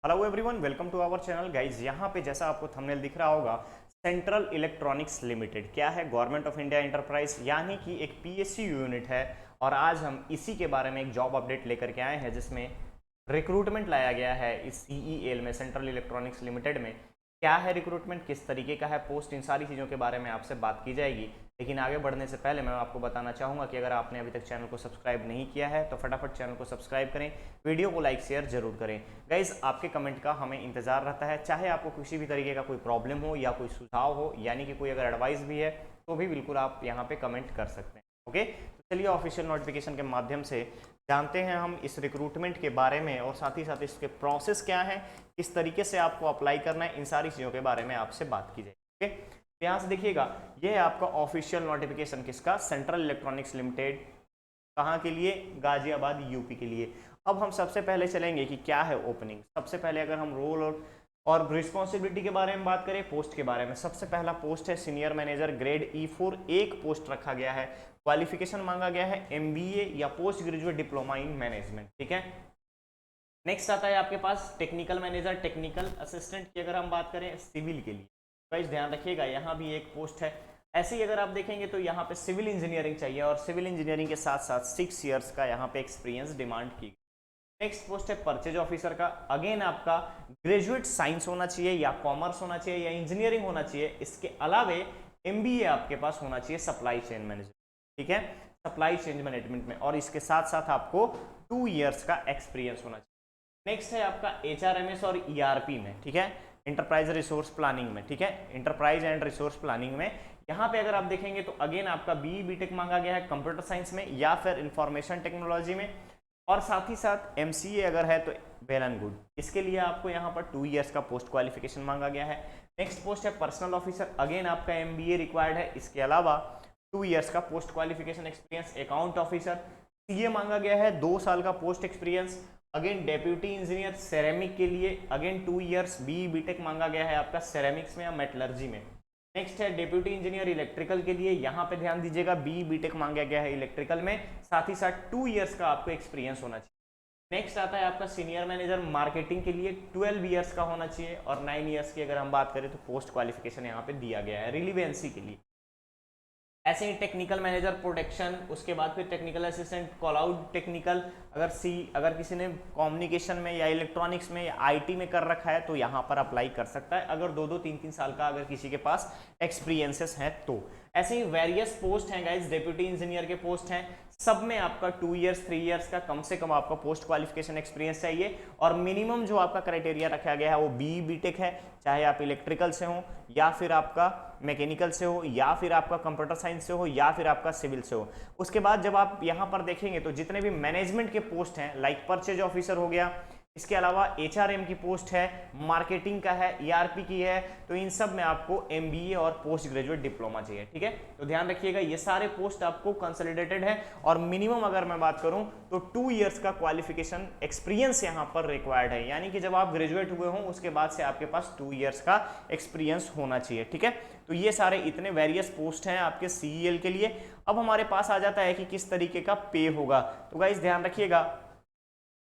Hello everyone, welcome to our channel guys. यहाँ पे जैसा आपको थंबनेल दिख रहा होगा, सेंट्रल इलेक्ट्रॉनिक्स लिमिटेड क्या है? गवर्नमेंट ऑफ इंडिया एंटरप्राइज यानी कि एक पीएसयू यूनिट है। और आज हम इसी के बारे में एक जॉब अपडेट लेकर के आए हैं जिसमें रिक्रूटमेंट लाया गया है इस सीईएल में, सेंट्रल इलेक्ट्रॉनिक्स लिमिटेड में। क्या है रिक्रूटमेंट, किस तरीके का है पोस्ट, इन सारी चीज़ों के बारे में आपसे बात की जाएगी। लेकिन आगे बढ़ने से पहले मैं आपको बताना चाहूँगा कि अगर आपने अभी तक चैनल को सब्सक्राइब नहीं किया है तो फटाफट चैनल को सब्सक्राइब करें, वीडियो को लाइक शेयर जरूर करें। गाइज, आपके कमेंट का हमें इंतजार रहता है, चाहे आपको किसी भी तरीके का कोई प्रॉब्लम हो या कोई सुझाव हो, यानी कि कोई अगर एडवाइस भी है तो भी बिल्कुल आप यहाँ पे कमेंट कर सकते हैं। ओके, तो चलिए ऑफिशियल नोटिफिकेशन के माध्यम से जानते हैं हम इस रिक्रूटमेंट के बारे में, और साथ ही साथ इसके प्रोसेस क्या है, किस तरीके से आपको अप्लाई करना है, इन सारी चीज़ों के बारे में आपसे बात की जाएगी। ओके, यहाँ से देखिएगा, ये है आपका ऑफिशियल नोटिफिकेशन किसका? Central electronics limited. कहाँ के लिए? गाजियाबाद यूपी के लिए। अब हम सबसे पहले चलेंगे कि क्या है ओपनिंग। सबसे पहले अगर हम रोल और रिस्पॉन्सिबिलिटी के बारे में बात करें, पोस्ट के बारे में, सबसे पहला पोस्ट है सीनियर मैनेजर ग्रेड E4। एक पोस्ट रखा गया है। क्वालिफिकेशन मांगा गया है MBA या post graduate diploma in management. ठीक है, नेक्स्ट आता है आपके पास टेक्निकल मैनेजर, टेक्निकल असिस्टेंट की अगर हम बात करें सिविल के लिए। गाइस ध्यान रखिएगा, यहाँ भी एक पोस्ट है। ऐसे ही अगर आप देखेंगे तो यहाँ पे सिविल इंजीनियरिंग चाहिए, और सिविल इंजीनियरिंग के साथ साथ 6 ईयर्स का यहाँ पे एक्सपीरियंस डिमांड की। नेक्स्ट पोस्ट है परचेज ऑफिसर का। अगेन आपका ग्रेजुएट साइंस होना चाहिए या कॉमर्स होना चाहिए या इंजीनियरिंग होना चाहिए। इसके अलावे MBA आपके पास होना चाहिए सप्लाई चेन मैनेजमेंट। ठीक है, सप्लाई चेन मैनेजमेंट में, और इसके साथ साथ आपको 2 ईयर्स का एक्सपीरियंस होना चाहिए। नेक्स्ट है आपका HRMS और ERP में। ठीक है, इंटरप्राइज रिसोर्स प्लानिंग में। ठीक है, इंटरप्राइज एंड रिसोर्स प्लानिंग में यहाँ पे अगर आप देखेंगे तो अगेन आपका BE BTech मांगा गया है कंप्यूटर साइंस में या फिर इंफॉर्मेशन टेक्नोलॉजी में, और साथ ही साथ MCA अगर है तो वेल एंड गुड। इसके लिए आपको यहाँ पर 2 ईयर्स का पोस्ट क्वालिफिकेशन मांगा गया है। नेक्स्ट पोस्ट है पर्सनल ऑफिसर। अगेन आपका MBA रिक्वायर्ड है। इसके अलावा 2 ईयर्स का post qualification experience. Account officer CA मांगा गया है, 2 साल का post experience. Again deputy engineer ceramic के लिए अगेन 2 ईयर्स BE BTech मांगा गया है आपका सेरेमिक्स में या मेटलर्जी में। नेक्स्ट है डेप्यूटी इंजीनियर इलेक्ट्रिकल के लिए, यहाँ पे ध्यान दीजिएगा BE BTech मांगा गया है इलेक्ट्रिकल में, साथ ही साथ 2 ईयर्स का आपको एक्सपीरियंस होना चाहिए। नेक्स्ट आता है आपका सीनियर मैनेजर मार्केटिंग के लिए, 12 ईयर्स का होना चाहिए, और 9 ईयर्स की अगर हम बात करें तो पोस्ट क्वालिफिकेशन यहाँ पे दिया गया है रिलीवेंसी के लिए। ऐसे ही टेक्निकल मैनेजर प्रोडक्शन, उसके बाद फिर टेक्निकल असिस्टेंट क्लाउड टेक्निकल। अगर किसी ने कम्युनिकेशन में या इलेक्ट्रॉनिक्स में या IT में कर रखा है तो यहाँ पर अप्लाई कर सकता है, अगर 2-2 3-3 साल का अगर किसी के पास एक्सपीरियंसेस है तो। ऐसे ही वेरियस पोस्ट हैं गाइज, डेप्यूटी इंजीनियर के पोस्ट हैं, सब में आपका 2 ईयर्स 3 ईयर्स का कम से कम आपका पोस्ट क्वालिफिकेशन एक्सपीरियंस चाहिए। और मिनिमम जो आपका क्राइटेरिया रखा गया है वो BE BTech है, चाहे आप इलेक्ट्रिकल से हो या फिर आपका मैकेनिकल से हो या फिर आपका कंप्यूटर साइंस से हो या फिर आपका सिविल से हो। उसके बाद जब आप यहाँ पर देखेंगे तो जितने भी मैनेजमेंट के पोस्ट हैं, लाइक परचेज ऑफिसर हो गया, इसके अलावा HRM की पोस्ट है, मार्केटिंग का है, ERP की है, तो इन सब में आपको MBA और पोस्ट ग्रेजुएट डिप्लोमा चाहिए। ठीक है, तो ध्यान रखिएगा ये सारे पोस्ट आपको कंसोलिडेटेड है, और मिनिमम अगर मैं बात करूं तो 2 ईयर्स का क्वालिफिकेशन एक्सपीरियंस यहां पर रिक्वायर्ड है, यानी कि जब आप ग्रेजुएट हुए हों उसके बाद से आपके पास 2 ईयर्स का एक्सपीरियंस होना चाहिए। ठीक है, तो ये सारे इतने वेरियस पोस्ट हैं आपके CEL के लिए। अब हमारे पास आ जाता है कि किस तरीके का पे होगा। तो गाइस ध्यान रखिएगा,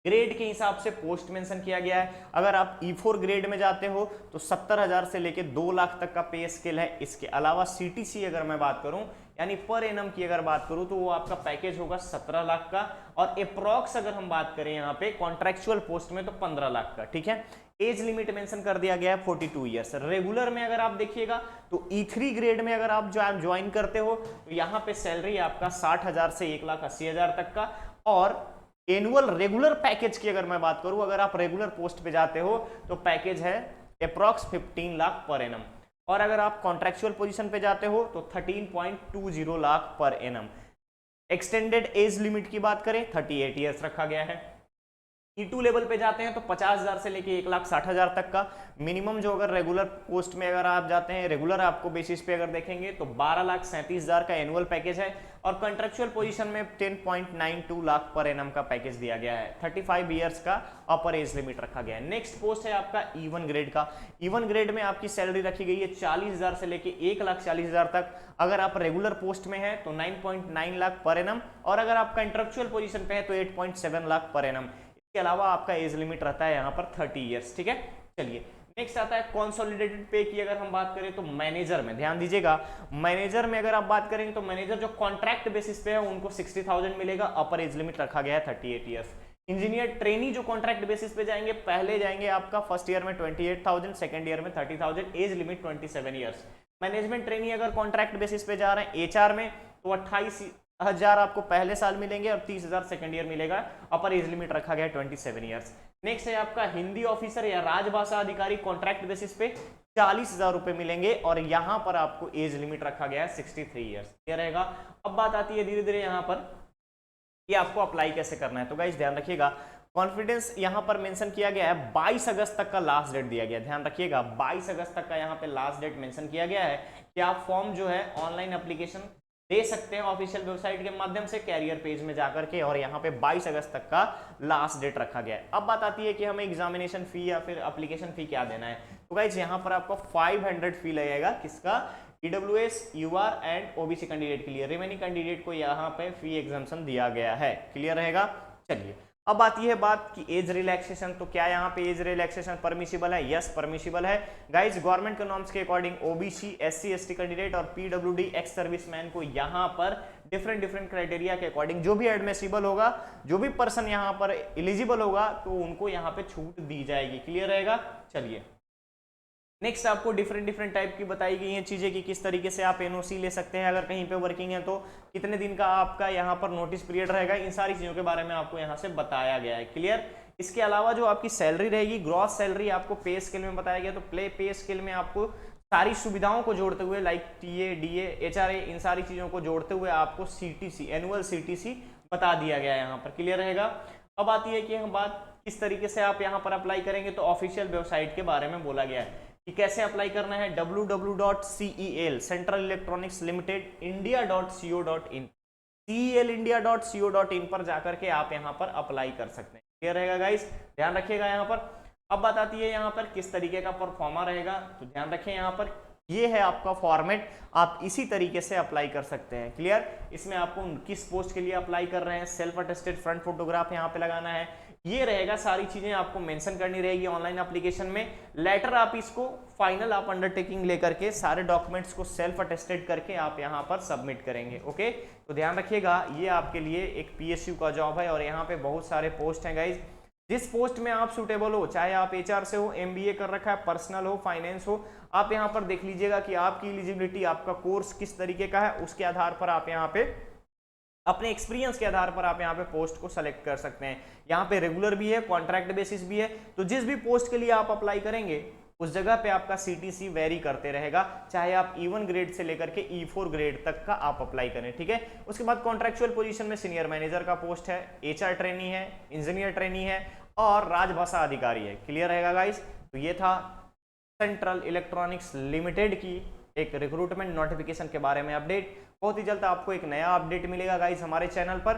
ग्रेड के हिसाब से पोस्ट मेंशन किया गया है। अगर आप E4 ग्रेड में जाते हो तो 70,000 से लेके 2 लाख तक का पे स्केल है। इसके अलावा CTC अगर मैं बात करूं यानी पर एनम की अगर बात करूं तो वो आपका पैकेज होगा 17 लाख का, और अप्रॉक्स अगर हम बात करें यहाँ पे कॉन्ट्रेक्चुअल पोस्ट में तो 15 लाख का। ठीक है, एज लिमिट मेंशन कर दिया गया है 42 ईयर्स। रेगुलर में अगर आप देखिएगा तो E3 ग्रेड में अगर आप ज्वाइन करते हो तो यहाँ पे सैलरी आपका 60,000 से 1,80,000 तक का, और एनुअल रेगुलर पैकेज की अगर मैं बात करूं, अगर आप रेगुलर पोस्ट पे जाते हो तो पैकेज है अप्रॉक्स 15 लाख पर एनम, और अगर आप कॉन्ट्रेक्चुअल पोजीशन पे जाते हो तो 13.20 lakh per annum. Extended age limit की बात करें 38 ईयर्स रखा गया है। E2 लेवल पे जाते हैं तो 50,000 से लेके 1,60,000 तक का मिनिमम, जो अगर रेगुलर पोस्ट में अगर आप जाते हैं, रेगुलर आपको बेसिस पे अगर देखेंगे तो 12,37,000 का एनुअल पैकेज है, और कॉन्ट्रेक्चुअल पोजीशन में 10.92 लाख पर एनम का पैकेज दिया गया है। 35 ईयर्स का अपर एज लिमिट रखा गया है। नेक्स्ट पोस्ट है आपका E1 ग्रेड का। E1 ग्रेड में आपकी सैलरी रखी गई है 40,000 से लेके 1,40,000 तक। अगर आप रेगुलर पोस्ट में है तो 9.9 लाख पर एनम, और अगर आप कॉन्ट्रेक्चुअल पोजीशन पे है तो 8.7 लाख पर एनम। इसके अलावा आपका एज लिमिट रहता है यहाँ पर 30 ईयर्स, ठीक है। चलिए नेक्स्ट आता है कंसोलिडेटेड पे की। अगर हम बात करें तो मैनेजर में ध्यान दीजिएगा, मैनेजर में अगर आप बात करेंगे तो मैनेजर जो कॉन्ट्रैक्ट बेसिस पे है उनको 60,000 मिलेगा, अपर एज लिमिट रखा गया है 38 ईयर्स। इंजीनियर ट्रेनी जो कॉन्ट्रैक्ट बेसिस पे जाएंगे, पहले जाएंगे आपका फर्स्ट ईयर में 28,000, सेकंड ईयर में 30,000, age limit 27 years. Management trainee अगर कॉन्ट्रैक्ट बेसिस पे जा रहे हैं एचआर में तो 28,000 आपको पहले साल मिलेंगे और 30,000 सेकंड ईयर मिलेगा, अपर एज लिमिट रखा गया है 27 ईयर्स। नेक्स्ट है आपका हिंदी ऑफिसर या राजभाषा अधिकारी, कॉन्ट्रैक्ट बेसिस पे 40,000 रुपए मिलेंगे और यहां पर आपको एज लिमिट रखा गया है 63 ईयर्स, ये रहेगा। अब बात आती है धीरे धीरे यहां पर ये आपको अप्लाई कैसे करना है। तो गाइस ध्यान रखिएगा, कॉन्फिडेंस यहां पर मेंशन किया गया है, 22 अगस्त तक का लास्ट डेट दिया गया है। ध्यान रखिएगा 22 अगस्त तक का यहां पे लास्ट डेट मेंशन किया गया है कि आप फॉर्म जो है ऑनलाइन एप्लीकेशन दे सकते हैं ऑफिशियल वेबसाइट के माध्यम से कैरियर पेज में जाकर के, और यहाँ पे 22 अगस्त तक का लास्ट डेट रखा गया है। अब बात आती है कि हमें एग्जामिनेशन फी या फिर एप्लीकेशन फी क्या देना है। तो गाइज यहाँ पर आपको 500 फी लगेगा, किसका, EWS, UR and OBC candidate के लिए। रिमेनिंग कैंडिडेट को यहाँ पे फी एग्जाम्पशन दिया गया है, क्लियर रहेगा। चलिए अब आती है बात कि एज रिलैक्सेशन, तो क्या यहाँ पे एज रिलैक्सेशन परमिसिबल है? यस परमिसिबल है गाइज। गवर्नमेंट के नॉर्म्स के according OBC, SC, ST candidate और PWD एक्स सर्विसमैन को यहाँ पर डिफरेंट क्राइटेरिया के अकॉर्डिंग जो भी एडमिसिबल होगा, जो भी पर्सन यहाँ पर एलिजिबल होगा, तो उनको यहाँ पे छूट दी जाएगी, क्लियर रहेगा। चलिए नेक्स्ट आपको डिफरेंट टाइप की बताई गई हैं चीजें कि किस तरीके से आप NOC ले सकते हैं अगर कहीं पे वर्किंग है, तो कितने दिन का आपका यहाँ पर नोटिस पीरियड रहेगा, इन सारी चीजों के बारे में आपको यहाँ से बताया गया है, क्लियर। इसके अलावा जो आपकी सैलरी रहेगी, ग्रॉस सैलरी आपको पे स्केल में बताया गया, तो पे स्केल में आपको सारी सुविधाओं को जोड़ते हुए लाइक TA, DA, HRA, इन सारी चीजों को जोड़ते हुए आपको CTC, एनुअल CTC बता दिया गया है यहाँ पर, क्लियर रहेगा। अब आती है कि हम बात किस तरीके से आप यहाँ पर अप्लाई करेंगे, तो ऑफिशियल वेबसाइट के बारे में बोला गया है कि कैसे अप्लाई करना है। www.CEL central electronics limited india.co.in, CELindia.co.in पर जाकर के आप यहाँ पर अप्लाई कर सकते हैं, क्लियर रहेगा गाइस, ध्यान रखिएगा यहाँ पर। अब बात आती है यहाँ पर किस तरीके का परफॉर्मा रहेगा, तो ध्यान रखें यहाँ पर ये है आपका फॉर्मेट, आप इसी तरीके से अप्लाई कर सकते हैं, क्लियर। इसमें आपको किस पोस्ट के लिए अप्लाई कर रहे हैं, सेल्फ अटेस्टेड फ्रंट फोटोग्राफ यहाँ पे लगाना है, ये रहेगा, सारी चीजें आपको मेंशन करनी रहेगी ऑनलाइन एप्लीकेशन में। लेटर आप इसको फाइनल आप अंडरटेकिंग लेकर के सारे डॉक्यूमेंट्स को सेल्फ अटेस्टेड करके आप यहाँ पर सबमिट करेंगे, ओके। तो ध्यान रखिएगा ये आपके लिए एक PSU का जॉब है और यहाँ पे बहुत सारे पोस्ट हैं गाइज। जिस पोस्ट में आप सुटेबल हो, चाहे आप HR से हो, MBA कर रखा है, पर्सनल हो, फाइनेंस हो, आप यहाँ पर देख लीजिएगा कि आपकी एलिजिबिलिटी, आपका कोर्स किस तरीके का है, उसके आधार पर आप यहाँ पे अपने एक्सपीरियंस के आधार पर आप यहाँ पे पोस्ट को सेलेक्ट कर सकते हैं। यहाँ पे रेगुलर भी है, कॉन्ट्रैक्ट बेसिस भी है, तो जिस भी पोस्ट के लिए आप अप्लाई करेंगे उस जगह पे आपका CTC वेरी करते रहेगा, चाहे आप E1 ग्रेड से लेकर के E4 ग्रेड तक का आप अप्लाई करें, ठीक है। उसके बाद कॉन्ट्रैक्चुअल पोजीशन में सीनियर मैनेजर का पोस्ट है, HR ट्रेनी है, इंजीनियर ट्रेनी है और राजभाषा अधिकारी है, क्लियर रहेगा गाइस। तो ये था सेंट्रल इलेक्ट्रॉनिक्स लिमिटेड की एक रिक्रूटमेंट नोटिफिकेशन के बारे में अपडेट। बहुत ही जल्द आपको एक नया अपडेट मिलेगा गाइस हमारे चैनल पर,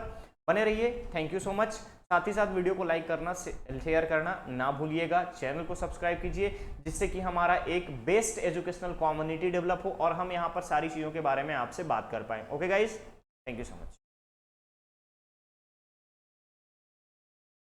बने रहिए। Thank you so much. साथ ही साथ वीडियो को लाइक करना, शेयर करना ना भूलिएगा, चैनल को सब्सक्राइब कीजिए जिससे कि हमारा एक बेस्ट एजुकेशनल कम्युनिटी डेवलप हो और हम यहाँ पर सारी चीज़ों के बारे में आपसे बात कर पाएँ। Okay guys, thank you so much.